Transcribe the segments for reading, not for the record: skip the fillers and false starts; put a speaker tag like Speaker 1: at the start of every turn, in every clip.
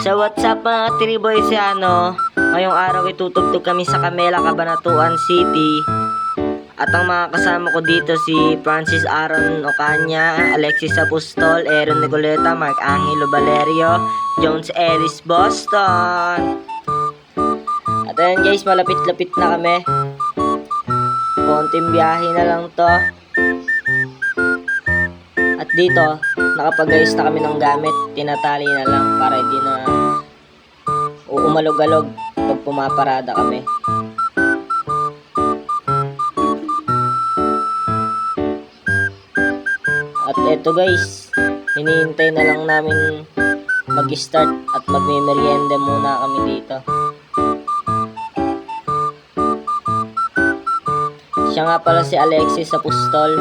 Speaker 1: So what's up mga Tiniboysiano? Ngayong araw itutugtog kami sa Camela, Cabanatuan City. At ang mga kasama ko dito si Francis Aaron Ocaña, Alexis Apostol, Aaron Nicoleta, Mark Angelo Valerio, Jones Ellis Boston. At ayun guys, malapit-lapit na kami. Konting biyahe na lang to. At dito, nakapag-ayos na kami ng gamit. Tinatali na lang para hindi na uumalog-alog pag pumaparada kami. At eto guys, hinihintay na lang namin mag-start at magme-merienda muna kami dito. Siya nga pala si Alexis Apostol.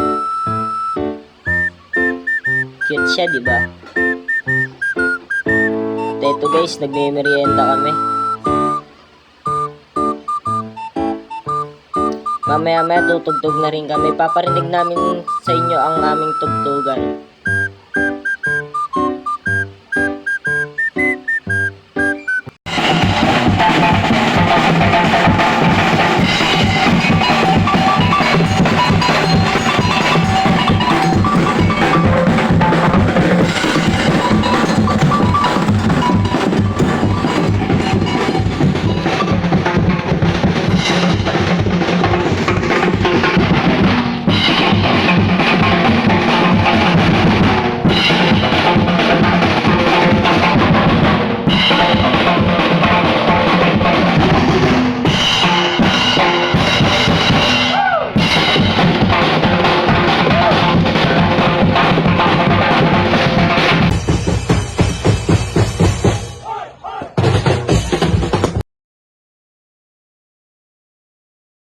Speaker 1: Cute siya, di ba? At eto guys, nagme-merienda kami. Mamaya-maya tutugtog na rin kami. Paparinig namin sa inyo ang aming tugtugan.